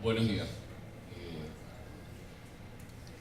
Buenos días.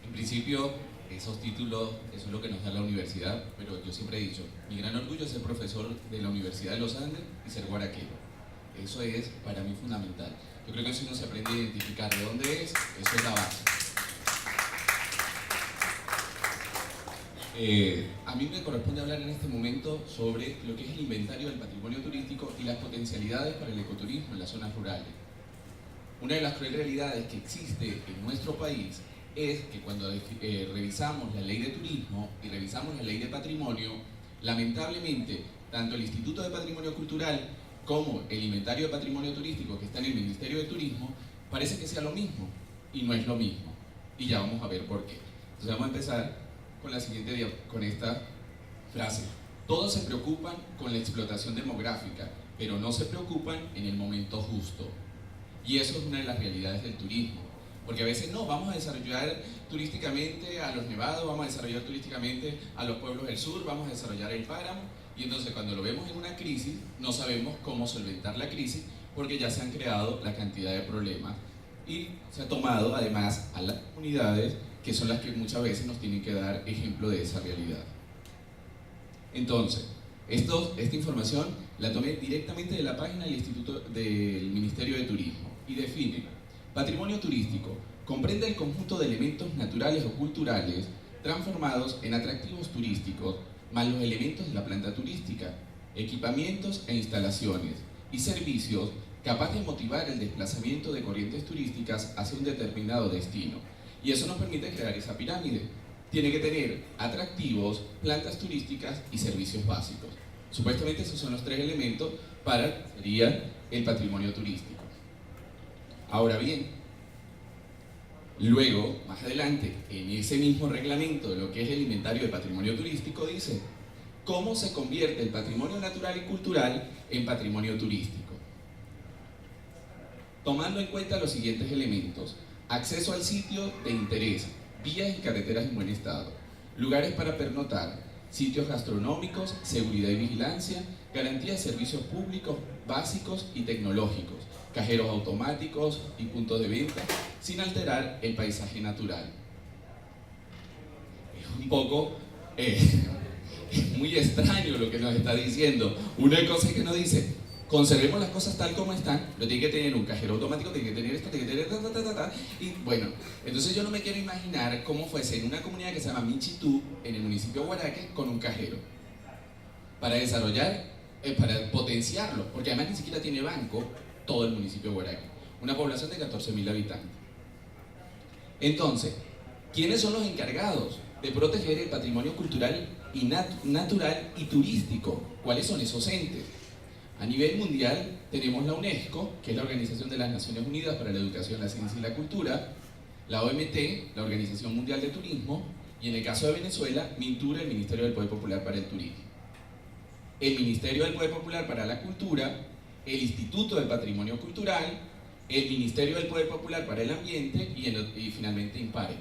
En principio, esos títulos, eso es lo que nos da la universidad, pero yo siempre he dicho, mi gran orgullo es ser profesor de la Universidad de los Andes y ser guaraquero. Eso es para mí fundamental. Yo creo que si uno se aprende a identificar de dónde es, eso es la base. A mí me corresponde hablar en este momento sobre lo que es el inventario del patrimonio turístico y las potencialidades para el ecoturismo en las zonas rurales. Una de las crueles realidades que existe en nuestro país es que cuando revisamos la ley de turismo y revisamos la ley de patrimonio, lamentablemente, tanto el Instituto de Patrimonio Cultural como el inventario de patrimonio turístico que está en el Ministerio de Turismo, parece que sea lo mismo, y no es lo mismo. Y ya vamos a ver por qué. Entonces vamos a empezar con esta frase. Todos se preocupan con la explotación demográfica, pero no se preocupan en el momento justo. Y eso es una de las realidades del turismo. Porque a veces no, vamos a desarrollar turísticamente a los nevados, vamos a desarrollar turísticamente a los pueblos del sur, vamos a desarrollar el páramo, y entonces cuando lo vemos en una crisis, no sabemos cómo solventar la crisis, porque ya se han creado la cantidad de problemas, y se ha tomado además a las comunidades, que son las que muchas veces nos tienen que dar ejemplo de esa realidad. Entonces, esta información la tomé directamente de la página del Instituto del Ministerio de Turismo, y define: patrimonio turístico comprende el conjunto de elementos naturales o culturales transformados en atractivos turísticos, más los elementos de la planta turística, equipamientos e instalaciones y servicios capaz de motivar el desplazamiento de corrientes turísticas hacia un determinado destino. Y eso nos permite crear esa pirámide. Tiene que tener atractivos, plantas turísticas y servicios básicos. Supuestamente esos son los tres elementos para sería el patrimonio turístico. Ahora bien, luego, más adelante, en ese mismo reglamento de lo que es el inventario de patrimonio turístico, dice cómo se convierte el patrimonio natural y cultural en patrimonio turístico. Tomando en cuenta los siguientes elementos: acceso al sitio de interés, vías y carreteras en buen estado, lugares para pernotar, sitios gastronómicos, seguridad y vigilancia, garantía de servicios públicos básicos y tecnológicos, cajeros automáticos y puntos de venta, sin alterar el paisaje natural. Es un poco muy extraño lo que nos está diciendo. Una cosa es que nos dice: conservemos las cosas tal como están, pero tiene que tener un cajero automático, tiene que tener esto, tiene que tener y bueno, entonces yo no me quiero imaginar cómo fuese en una comunidad que se llama Michitú, en el municipio de Guaraque, con un cajero para desarrollar, para potenciarlo, porque además ni siquiera tiene banco todo el municipio de Guaraque, una población de 14.000 habitantes. Entonces, ¿quiénes son los encargados de proteger el patrimonio cultural y natural y turístico? ¿Cuáles son esos entes? A nivel mundial tenemos la UNESCO, que es la Organización de las Naciones Unidas para la Educación, la Ciencia y la Cultura, la OMT, la Organización Mundial de Turismo, y en el caso de Venezuela, MINTUR, el Ministerio del Poder Popular para el Turismo. El Ministerio del Poder Popular para la Cultura, el Instituto del Patrimonio Cultural, el Ministerio del Poder Popular para el Ambiente y finalmente INPAREX.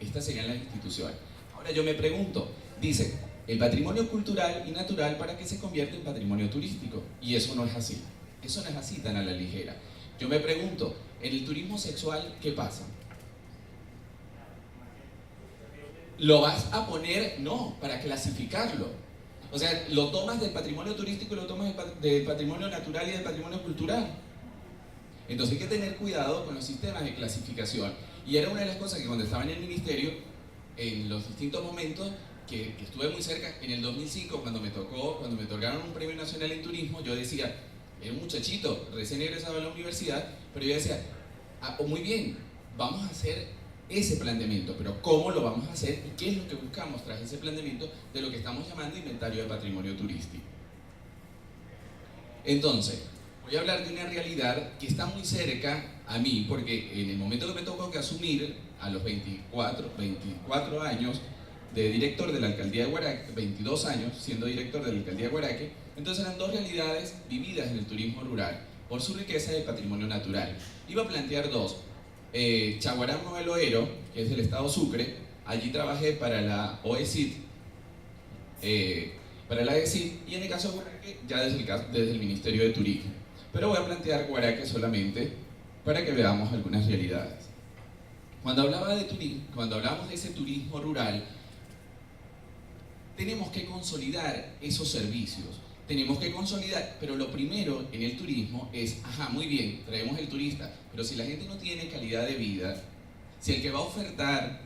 Estas serían las instituciones. Ahora yo me pregunto, dice, el patrimonio cultural y natural para que se convierta en patrimonio turístico, y eso no es así. Eso no es así tan a la ligera. Yo me pregunto, en el turismo sexual, ¿qué pasa? ¿Lo vas a poner? No, para clasificarlo. O sea, lo tomas del patrimonio turístico y lo tomas del patrimonio natural y del patrimonio cultural. Entonces hay que tener cuidado con los sistemas de clasificación. Y era una de las cosas que cuando estaba en el ministerio, en los distintos momentos, que estuve muy cerca, en el 2005, cuando me otorgaron un premio nacional en turismo, yo decía, era un muchachito, recién egresado de la universidad, pero yo decía, muy bien, vamos a hacer ese planteamiento, pero ¿cómo lo vamos a hacer y qué es lo que buscamos tras ese planteamiento de lo que estamos llamando inventario de patrimonio turístico? Entonces, voy a hablar de una realidad que está muy cerca a mí, porque en el momento que me tocó que asumir, a los 24 años, de director de la alcaldía de Guaraque, 22 años siendo director de la alcaldía de Guaraque, entonces eran dos realidades vividas en el turismo rural, por su riqueza de patrimonio natural. Iba a plantear dos. Chaguarán Moveloero, que es del estado Sucre, allí trabajé para la OECID, y en el caso de Guaraque, ya desde el Ministerio de Turismo. Pero voy a plantear Guaraque solamente para que veamos algunas realidades. Cuando hablamos de ese turismo rural, tenemos que consolidar esos servicios. Tenemos que consolidar, pero lo primero en el turismo es, muy bien, traemos el turista, pero si la gente no tiene calidad de vida, si el que va a ofertar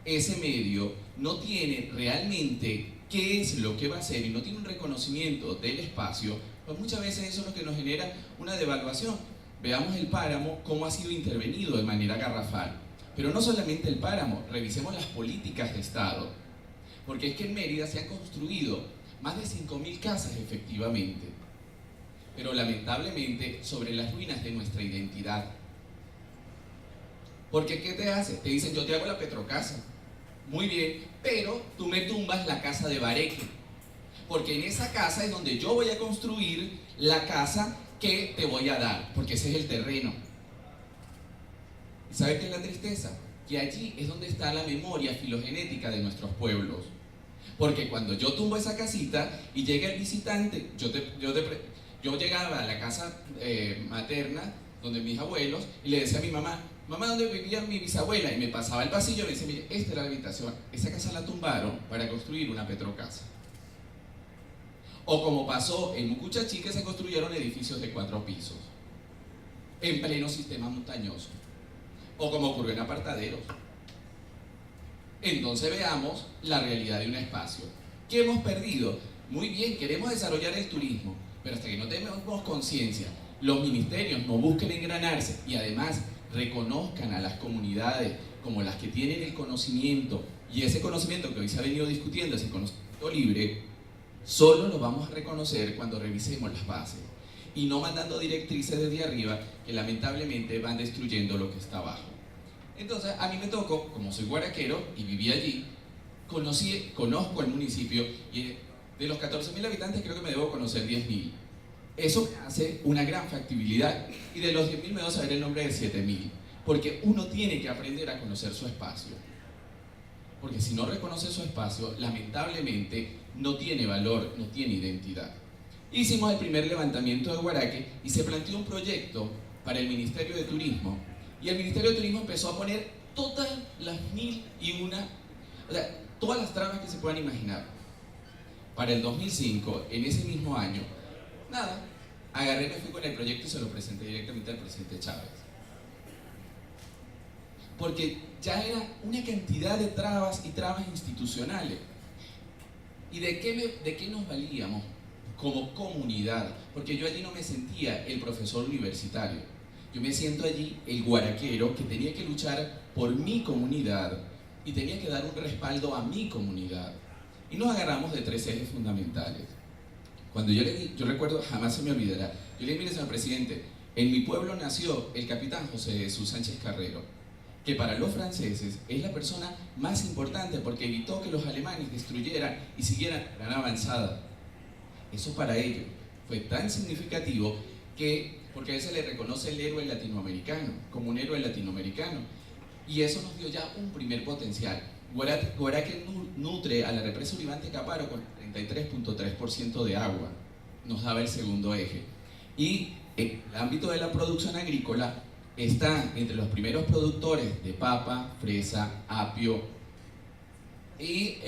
ese medio no tiene realmente qué es lo que va a hacer y no tiene un reconocimiento del espacio, pues muchas veces eso es lo que nos genera una devaluación. Veamos el páramo, cómo ha sido intervenido de manera garrafal. Pero no solamente el páramo, revisemos las políticas de Estado. Porque es que en Mérida se han construido más de 5.000 casas efectivamente, pero lamentablemente sobre las ruinas de nuestra identidad. Porque ¿qué te hace? Te dicen, yo te hago la Petrocasa. Muy bien, pero tú me tumbas la casa de Bareque. Porque en esa casa es donde yo voy a construir la casa que te voy a dar, porque ese es el terreno. ¿Y sabes qué es la tristeza? Que allí es donde está la memoria filogenética de nuestros pueblos. Porque cuando yo tumbo esa casita y llega el visitante, yo llegaba a la casa materna, donde mis abuelos, y le decía a mi mamá, ¿dónde vivía mi bisabuela? Y me pasaba el pasillo y me decía, mire, esta era la habitación, esa casa la tumbaron para construir una Petrocasa. O como pasó en Mucuchachí, que se construyeron edificios de 4 pisos, en pleno sistema montañoso. O como ocurrió en Apartaderos. Entonces veamos la realidad de un espacio. ¿Qué hemos perdido? Muy bien, queremos desarrollar el turismo, pero hasta que no tenemos conciencia, los ministerios no busquen engranarse y además reconozcan a las comunidades como las que tienen el conocimiento, y ese conocimiento que hoy se ha venido discutiendo, ese conocimiento libre, solo lo vamos a reconocer cuando revisemos las bases y no mandando directrices desde arriba que lamentablemente van destruyendo lo que está abajo. Entonces a mí me tocó, como soy guaraquero y viví allí, conozco el municipio y de los 14.000 habitantes creo que me debo conocer 10.000. Eso me hace una gran factibilidad y de los 10.000 me debo saber el nombre de 7.000, porque uno tiene que aprender a conocer su espacio. Porque si no reconoce su espacio, lamentablemente no tiene valor, no tiene identidad. Hicimos el primer levantamiento de Guaraque y se planteó un proyecto para el Ministerio de Turismo. Y el Ministerio de Turismo empezó a poner todas las 1.001, todas las trabas que se puedan imaginar. Para el 2005, en ese mismo año, agarré, me fui con el proyecto y se lo presenté directamente al presidente Chávez. Porque ya era una cantidad de trabas y trabas institucionales. ¿Y de qué nos valíamos como comunidad? Porque yo allí no me sentía el profesor universitario. Yo me siento allí el guaraquero que tenía que luchar por mi comunidad y tenía que dar un respaldo a mi comunidad. Y nos agarramos de 3 ejes fundamentales. Cuando yo recuerdo, jamás se me olvidará, yo le dije, mire señor presidente, en mi pueblo nació el capitán José Jesús Sánchez Carrero, que para los franceses es la persona más importante porque evitó que los alemanes destruyeran y siguieran la gran avanzada. Eso para ellos fue tan significativo que, porque a él se le reconoce el héroe latinoamericano, como un héroe latinoamericano, y eso nos dio ya un primer potencial. Guaraque nutre a la represa Uribante Caparo con 33.3% de agua, nos daba el segundo eje. Y en el ámbito de la producción agrícola está entre los primeros productores de papa, fresa, apio y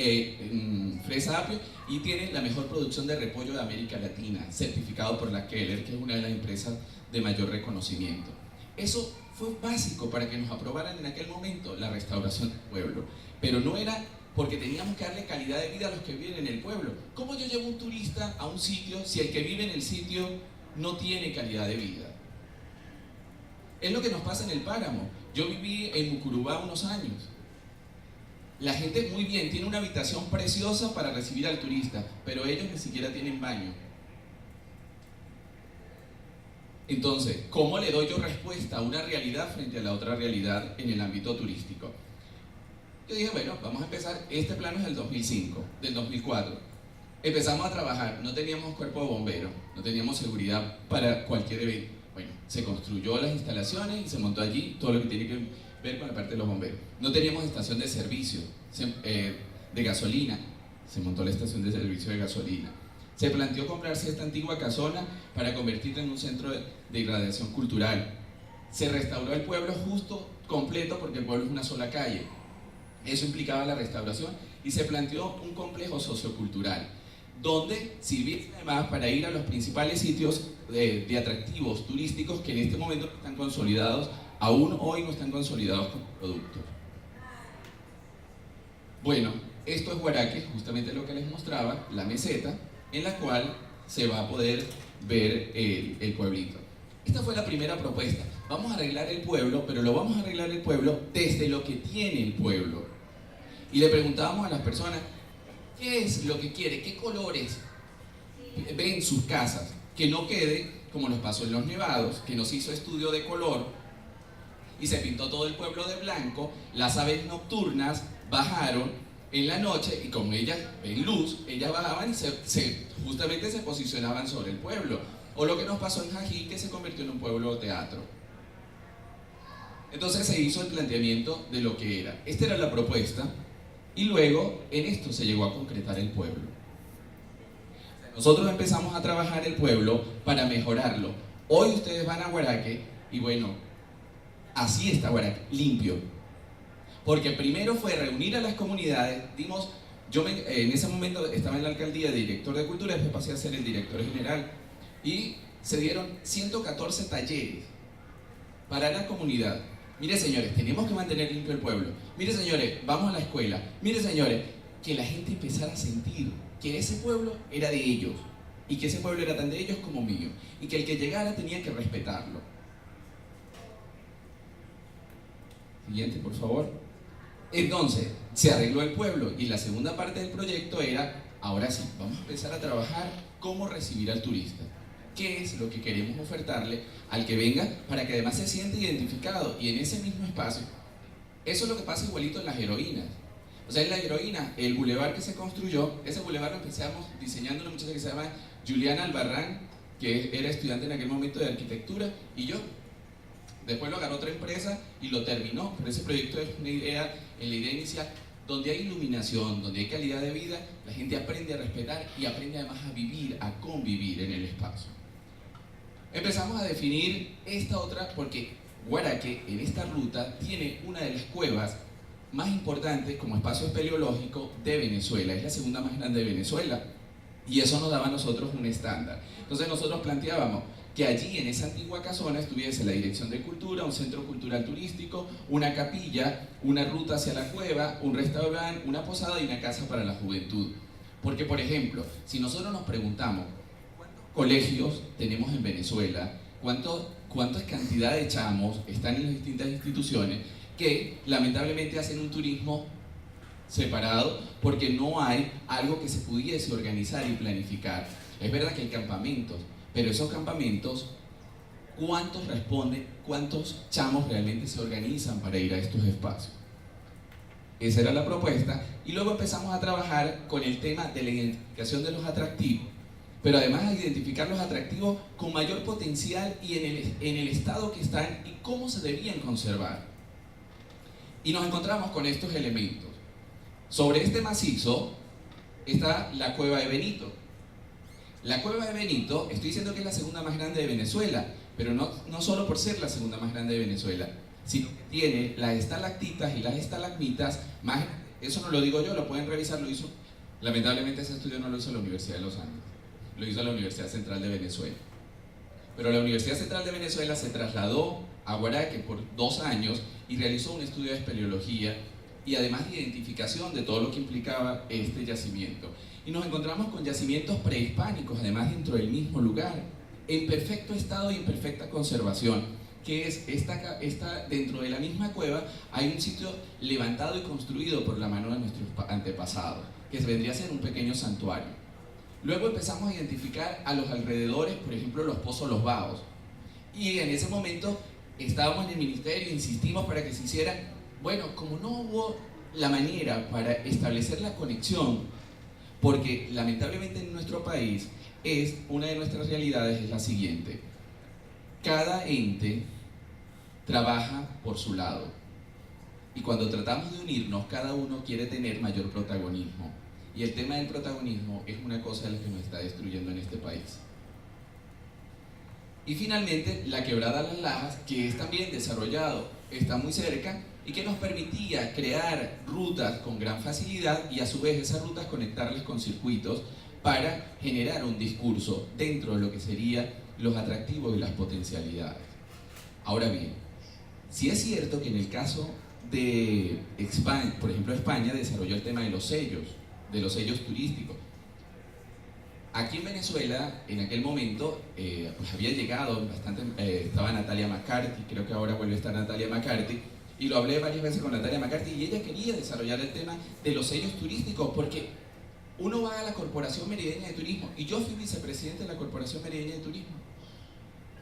tiene la mejor producción de repollo de América Latina, certificado por la Keller, que es una de las empresas de mayor reconocimiento. Eso fue básico para que nos aprobaran en aquel momento la restauración del pueblo, pero no era porque teníamos que darle calidad de vida a los que viven en el pueblo. ¿Cómo yo llevo un turista a un sitio si el que vive en el sitio no tiene calidad de vida? Es lo que nos pasa en el páramo. Yo viví en Mucurubá unos años. La gente muy bien, tiene una habitación preciosa para recibir al turista, pero ellos ni siquiera tienen baño. Entonces, ¿cómo le doy yo respuesta a una realidad frente a la otra realidad en el ámbito turístico? Yo dije, bueno, vamos a empezar, este plano es del 2005, del 2004. Empezamos a trabajar, no teníamos cuerpo de bomberos, no teníamos seguridad para cualquier evento. Bueno, se construyó las instalaciones y se montó allí todo lo que tiene que ver con la parte de los bomberos. No teníamos estación de servicio de gasolina, se montó la estación de servicio de gasolina. Se planteó comprarse esta antigua casona para convertirla en un centro de irradiación cultural. se restauró el pueblo justo completo porque el pueblo es una sola calle. Eso implicaba la restauración y se planteó un complejo sociocultural donde sirviese además para ir a los principales sitios de atractivos turísticos que en este momento no están consolidados, aún hoy no están consolidados como productos. Bueno, esto es Guaraque, justamente lo que les mostraba, la meseta, en la cual se va a poder ver el pueblito. Esta fue la primera propuesta. Vamos a arreglar el pueblo, pero lo vamos a arreglar el pueblo desde lo que tiene el pueblo. Y le preguntábamos a las personas, ¿qué es lo que quiere? ¿Qué colores ven sus casas? Que no quede como nos pasó en Los Nevados, que nos hizo estudio de color y se pintó todo el pueblo de blanco. Las aves nocturnas bajaron en la noche y como ellas ven luz, ellas bajaban y justamente se posicionaban sobre el pueblo. O lo que nos pasó en Jají, que se convirtió en un pueblo teatro. Entonces se hizo el planteamiento de lo que era. Esta era la propuesta y luego en esto se llegó a concretar el pueblo. Nosotros empezamos a trabajar el pueblo para mejorarlo. Hoy ustedes van a Guaraque y bueno, así está Guaraque, limpio. Porque primero fue reunir a las comunidades, en ese momento estaba en la alcaldía de director de cultura, después pasé a ser el director general y se dieron 114 talleres para la comunidad. Mire señores, tenemos que mantener limpio el pueblo. Mire señores, vamos a la escuela. Mire señores, que la gente empezara a sentir que ese pueblo era de ellos y que ese pueblo era tan de ellos como mío y que el que llegara tenía que respetarlo. Siguiente, por favor. Entonces, se arregló el pueblo y la segunda parte del proyecto era, ahora sí, vamos a empezar a trabajar cómo recibir al turista. ¿Qué es lo que queremos ofertarle al que venga para que además se siente identificado? Y en ese mismo espacio, eso es lo que pasa igualito en las heroínas. O sea, en la heroína, el bulevar que se construyó, ese bulevar lo empezamos diseñando una muchacha que se llama Juliana Albarrán, que era estudiante en aquel momento de arquitectura, y yo. Después lo agarró otra empresa y lo terminó, pero ese proyecto es una idea, en la idea inicial, donde hay iluminación, donde hay calidad de vida, la gente aprende a respetar y aprende además a vivir, a convivir en el espacio. Empezamos a definir esta otra porque Guaraque en esta ruta tiene una de las cuevas más importantes como espacio espeleológico de Venezuela, es la segunda más grande de Venezuela y eso nos daba a nosotros un estándar. Entonces nosotros planteábamos que allí en esa antigua casona estuviese la Dirección de Cultura, un centro cultural turístico, una capilla, una ruta hacia la cueva, un restaurante, una posada y una casa para la juventud. Porque, por ejemplo, si nosotros nos preguntamos cuántos colegios tenemos en Venezuela, cuántas cantidad de chamos están en las distintas instituciones que lamentablemente hacen un turismo separado porque no hay algo que se pudiese organizar y planificar. Es verdad que hay campamentos, pero esos campamentos, ¿cuántos responden? ¿Cuántos chamos realmente se organizan para ir a estos espacios? Esa era la propuesta. Y luego empezamos a trabajar con el tema de la identificación de los atractivos, pero además a identificar los atractivos con mayor potencial y en el estado que están y cómo se debían conservar. Y nos encontramos con estos elementos. Sobre este macizo está la cueva de Benito. La cueva de Benito, estoy diciendo que es la segunda más grande de Venezuela, pero no solo por ser la segunda más grande de Venezuela, sino que tiene las estalactitas y las estalagmitas más, eso no lo digo yo, lo pueden revisar, lo hizo, lamentablemente ese estudio no lo hizo la Universidad de los Andes, lo hizo la Universidad Central de Venezuela. Pero la Universidad Central de Venezuela se trasladó a Guaraque por 2 años y realizó un estudio de espeleología y además de identificación de todo lo que implicaba este yacimiento. Y nos encontramos con yacimientos prehispánicos, además dentro del mismo lugar, en perfecto estado y en perfecta conservación, que es dentro de la misma cueva hay un sitio levantado y construido por la mano de nuestros antepasados, que vendría a ser un pequeño santuario. Luego empezamos a identificar a los alrededores, por ejemplo, los pozos Los Baos. Y en ese momento estábamos en el ministerio, insistimos para que se hiciera. Bueno, como no hubo la manera para establecer la conexión, porque lamentablemente en nuestro país una de nuestras realidades es la siguiente: cada ente trabaja por su lado y cuando tratamos de unirnos cada uno quiere tener mayor protagonismo y el tema del protagonismo es una cosa de la que nos está destruyendo en este país. Y finalmente, la Quebrada Las Lajas, que es también desarrollado, está muy cerca y que nos permitía crear rutas con gran facilidad y a su vez esas rutas conectarlas con circuitos para generar un discurso dentro de lo que serían los atractivos y las potencialidades. Ahora bien, sí es cierto que en el caso de España, por ejemplo, España desarrolló el tema de los sellos turísticos. Aquí en Venezuela, en aquel momento, pues había llegado bastante, estaba Natalia McCarthy, creo que ahora vuelve a estar Natalia McCarthy, y lo hablé varias veces con Natalia McCarthy, y ella quería desarrollar el tema de los sellos turísticos, porque uno va a la Corporación Merideña de Turismo, y yo fui vicepresidente de la Corporación Merideña de Turismo,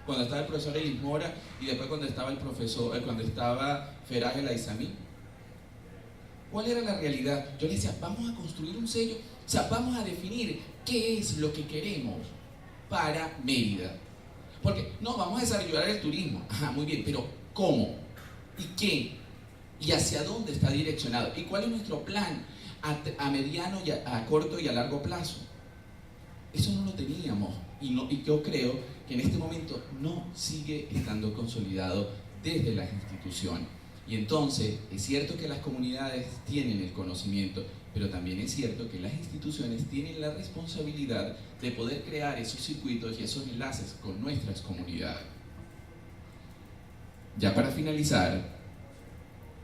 cuando estaba el profesor Elis Mora, y después cuando estaba el profesor, cuando estaba Feraj El Aizami. ¿Cuál era la realidad? Yo le decía, vamos a construir un sello, o sea, vamos a definir qué es lo que queremos para Mérida. Porque, no, vamos a desarrollar el turismo. Ajá, muy bien, pero ¿cómo? ¿Y qué? ¿Y hacia dónde está direccionado? ¿Y cuál es nuestro plan a mediano, a corto y a largo plazo? Eso no lo teníamos y yo creo que en este momento no sigue estando consolidado desde las instituciones. Y entonces es cierto que las comunidades tienen el conocimiento, pero también es cierto que las instituciones tienen la responsabilidad de poder crear esos circuitos y esos enlaces con nuestras comunidades. Ya para finalizar,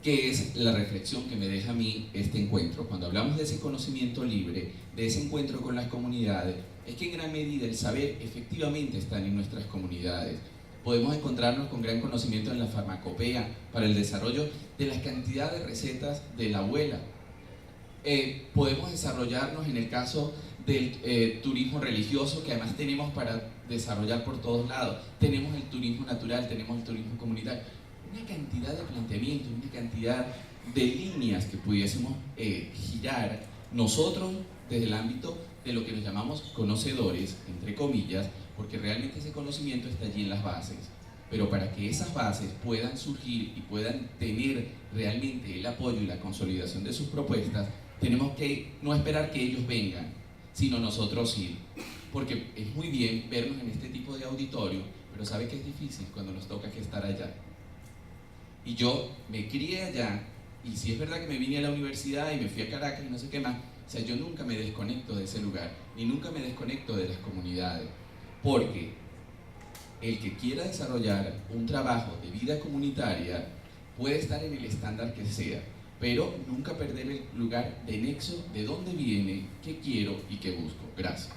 ¿qué es la reflexión que me deja a mí este encuentro? Cuando hablamos de ese conocimiento libre, de ese encuentro con las comunidades, es que en gran medida el saber efectivamente está en nuestras comunidades. Podemos encontrarnos con gran conocimiento en la farmacopea para el desarrollo de la cantidad de recetas de la abuela. Podemos desarrollarnos en el caso del turismo religioso, que además tenemos para desarrollar por todos lados. Tenemos el turismo natural, tenemos el turismo comunitario. Una cantidad de planteamientos, una cantidad de líneas que pudiésemos girar nosotros desde el ámbito de lo que nos llamamos conocedores, entre comillas, porque realmente ese conocimiento está allí en las bases. Pero para que esas bases puedan surgir y puedan tener realmente el apoyo y la consolidación de sus propuestas, tenemos que no esperar que ellos vengan, sino nosotros ir. Porque es muy bien vernos en este tipo de auditorio, pero sabe que es difícil cuando nos toca que estar allá. Y yo me crié allá, y sí es verdad que me vine a la universidad y me fui a Caracas y no sé qué más, o sea, yo nunca me desconecto de ese lugar, ni nunca me desconecto de las comunidades, porque el que quiera desarrollar un trabajo de vida comunitaria puede estar en el estándar que sea, pero nunca perder el lugar de nexo de dónde viene, qué quiero y qué busco. Gracias.